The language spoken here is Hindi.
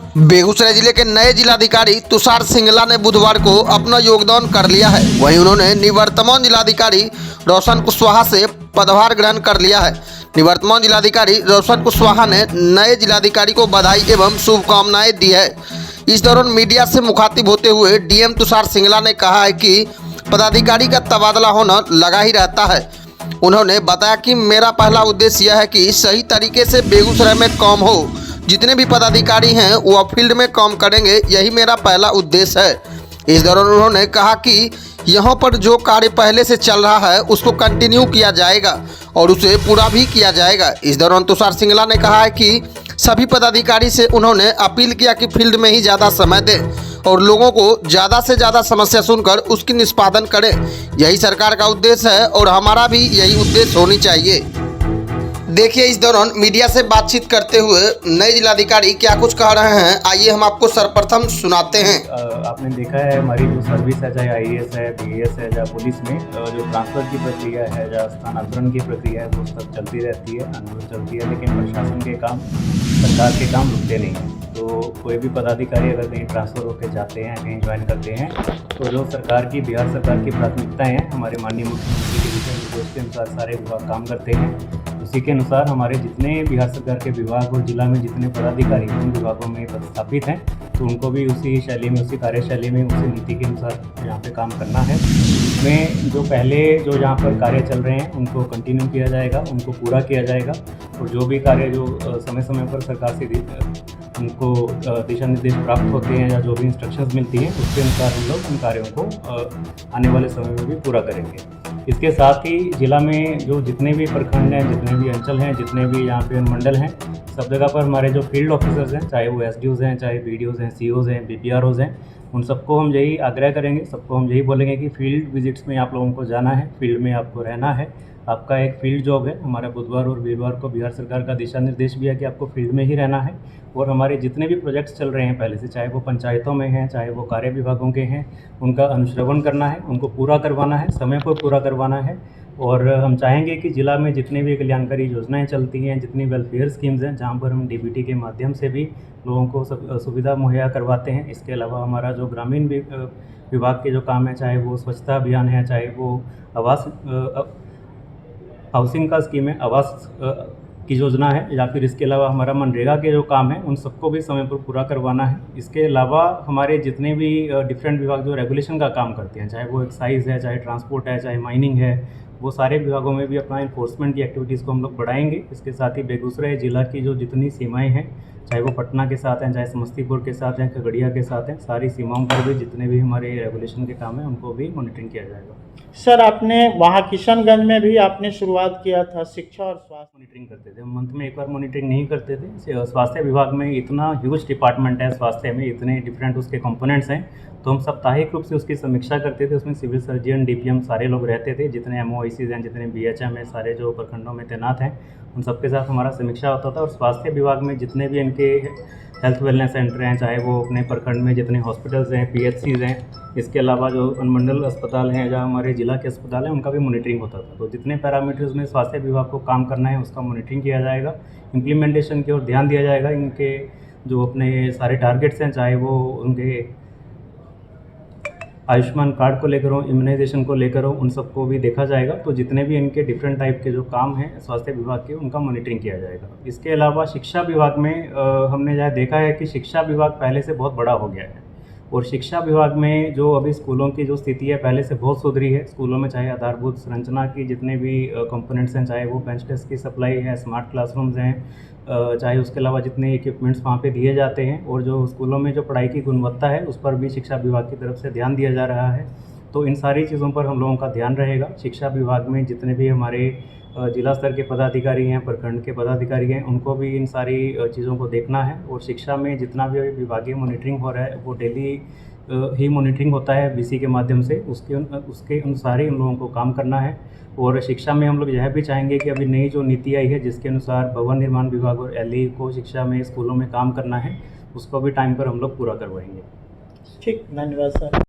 बेगूसराय जिले के नए जिलाधिकारी तुषार सिंगला ने बुधवार को अपना योगदान कर लिया है। वहीं उन्होंने निवर्तमान जिलाधिकारी रोशन कुशवाहा से पदभार ग्रहण कर लिया है। निवर्तमान जिलाधिकारी रोशन कुशवाहा ने नए जिलाधिकारी को बधाई एवं शुभकामनाएं दी है। इस दौरान मीडिया से मुखातिब होते हुए डीएम तुषार सिंगला ने कहा है कि पदाधिकारी का तबादला होना लगा ही रहता है। उन्होंने बताया कि मेरा पहला उद्देश्य यह है कि सही तरीके से बेगूसराय में काम हो। जितने भी पदाधिकारी हैं वह फील्ड में काम करेंगे, यही मेरा पहला उद्देश्य है। इस दौरान उन्होंने कहा कि यहाँ पर जो कार्य पहले से चल रहा है उसको कंटिन्यू किया जाएगा और उसे पूरा भी किया जाएगा। इस दौरान तुषार सिंगला ने कहा है कि सभी पदाधिकारी से उन्होंने अपील किया कि फील्ड में ही ज़्यादा समय दें और लोगों को ज़्यादा से ज़्यादा समस्या सुनकर उसकी निष्पादन करें। यही सरकार का उद्देश्य है और हमारा भी यही उद्देश्य होनी चाहिए। देखिए इस दौरान मीडिया से बातचीत करते हुए नए जिलाधिकारी क्या कुछ कह रहे हैं, आइए हम आपको सर्वप्रथम सुनाते हैं। आपने देखा है हमारी जो सर्विस है, चाहे आईएएस है, बीएएस है, या पुलिस में जो ट्रांसफ़र की प्रक्रिया है या स्थानांतरण की प्रक्रिया है वो सब चलती रहती है, अनुभव चलती है, लेकिन प्रशासन के काम, सरकार के काम रुकते नहीं हैं। तो कोई भी पदाधिकारी अगर कहीं ट्रांसफ़र होकर जाते हैं, कहीं ज्वाइन करते हैं, तो जो सरकार की, बिहार सरकार की प्राथमिकताएँ हैं, हमारे माननीय मुख्यमंत्री के दिशा निर्देश के अनुसार सारे विभाग काम करते हैं। उसी के अनुसार हमारे जितने बिहार सरकार के विभाग और जिला में जितने पदाधिकारी उन विभागों में पदस्थापित हैं, तो उनको भी उसी शैली में, उसी कार्यशैली में, उसी नीति के अनुसार यहाँ पे काम करना है। इसमें जो पहले जो यहाँ पर कार्य चल रहे हैं उनको कंटिन्यू किया जाएगा, उनको पूरा किया जाएगा और जो भी कार्य जो समय समय पर सरकार से उनको दिशा निर्देश प्राप्त होते हैं या जो भी इंस्ट्रक्शंस मिलती हैं उसके अनुसार हम लोग उन कार्यों को आने वाले समय में भी पूरा करेंगे। इसके साथ ही जिला में जो जितने भी प्रखंड हैं, जितने भी अंचल हैं, जितने भी यहाँ पे अनुमंडल हैं, सब जगह पर हमारे जो फील्ड ऑफिसर्स हैं, चाहे वो एसडीओज़ हैं, चाहे बीडीओज़ हैं, सीओज़ हैं, बीपीआरओज़ हैं, उन सबको हम यही आग्रह करेंगे, सबको हम यही बोलेंगे कि फील्ड विजिट्स में आप लोगों को जाना है, फील्ड में आपको रहना है। आपका एक फील्ड जॉब है। हमारा बुधवार और वीरवार को बिहार सरकार का दिशा निर्देश भी है कि आपको फील्ड में ही रहना है और हमारे जितने भी प्रोजेक्ट्स चल रहे हैं पहले से, चाहे वो पंचायतों में हैं, चाहे वो कार्य विभागों के हैं, उनका अनुश्रवण करना है, उनको पूरा करवाना है, समय पर पूरा करवाना है। और हम चाहेंगे कि जिला में जितनी भी कल्याणकारी योजनाएं चलती हैं, जितनी वेलफेयर स्कीम्स हैं, जहां पर हम डीबीटी के माध्यम से भी लोगों को सुविधा मुहैया करवाते हैं। इसके अलावा हमारा जो ग्रामीण विभाग के जो काम है, चाहे वो स्वच्छता अभियान है, चाहे वो आवास हाउसिंग का स्कीम है, आवास की योजना है, या फिर इसके अलावा हमारा मनरेगा के जो काम है उन सबको भी समय पर पूरा करवाना है। इसके अलावा हमारे जितने भी डिफरेंट विभाग जो रेगुलेशन का काम करते हैं, चाहे वो एक्साइज है, चाहे ट्रांसपोर्ट है, चाहे माइनिंग है, वो सारे विभागों में भी अपना इन्फोर्समेंट की एक्टिविटीज़ को हम लोग बढ़ाएंगे। इसके साथ ही बेगूसराय जिला की जो जितनी सीमाएँ हैं, चाहे वो पटना के साथ हैं, चाहे समस्तीपुर के साथ हैं, खगड़िया के साथ हैं, सारी सीमाओं पर भी जितने भी हमारे रेगुलेशन के काम हैं उनको भी मॉनिटरिंग किया जाएगा। सर, आपने वहाँ किशनगंज में भी आपने शुरुआत किया था शिक्षा और स्वास्थ्य मॉनिटरिंग करते थे। मंथ में एक बार मॉनिटरिंग नहीं करते थे। स्वास्थ्य विभाग में इतना ह्यूज डिपार्टमेंट है, स्वास्थ्य में इतने डिफरेंट उसके कंपोनेंट्स हैं, तो हम साप्ताहिक रूप से उसकी समीक्षा करते थे। उसमें सिविल सर्जन, डीपीएम सारे लोग रहते थे, जितने एमओआईसीज हैं, जितने बीएचएम हैं, सारे जो प्रखंडों में तैनात हैं, उन सबके साथ हमारा समीक्षा होता था। और स्वास्थ्य विभाग में जितने भी इनके हेल्थ वेलनेस सेंटर हैं, चाहे वो अपने प्रखंड में जितने हॉस्पिटल्स हैं, पीएचसीज हैं, इसके अलावा जो अनुमंडल अस्पताल हैं, जहाँ हमारे जिला के अस्पताल हैं, उनका भी मॉनिटरिंग होता था। तो जितने पैरामीटर्स में स्वास्थ्य विभाग को काम करना है उसका मॉनिटरिंग किया जाएगा, इम्प्लीमेंटेशन की ओर ध्यान दिया जाएगा। इनके जो अपने सारे टारगेट्स हैं, चाहे वो उनके आयुष्मान कार्ड को लेकर हो, इम्यूनाइजेशन को लेकर हो, उन सबको भी देखा जाएगा। तो जितने भी इनके डिफरेंट टाइप के जो काम हैं स्वास्थ्य विभाग के, उनका मॉनिटरिंग किया जाएगा। इसके अलावा शिक्षा विभाग में हमने जहाँ देखा है कि शिक्षा विभाग पहले से बहुत बड़ा हो गया है और शिक्षा विभाग में जो अभी स्कूलों की जो स्थिति है पहले से बहुत सुधरी है। स्कूलों में चाहे आधारभूत संरचना की जितने भी कंपोनेंट्स हैं, चाहे वो बेंच डेस्क की सप्लाई है, स्मार्ट क्लासरूम्स हैं, चाहे उसके अलावा जितने इक्विपमेंट्स वहाँ पे दिए जाते हैं, और जो स्कूलों में जो पढ़ाई की गुणवत्ता है उस पर भी शिक्षा विभाग की तरफ से ध्यान दिया जा रहा है। तो इन सारी चीज़ों पर हम लोगों का ध्यान रहेगा। शिक्षा विभाग में जितने भी हमारे जिला स्तर के पदाधिकारी हैं, प्रखंड के पदाधिकारी हैं, उनको भी इन सारी चीज़ों को देखना है। और शिक्षा में जितना भी विभागीय मॉनिटरिंग हो रहा है वो डेली ही मॉनिटरिंग होता है बीसी के माध्यम से, उसके अनुसार ही उन लोगों को काम करना है। और शिक्षा में हम लोग यह भी चाहेंगे कि अभी नई जो नीति आई है जिसके अनुसार भवन निर्माण विभाग और एलई को शिक्षा में, स्कूलों में काम करना है, उसको भी टाइम पर हम लोग पूरा करवाएंगे। ठीक, धन्यवाद सर।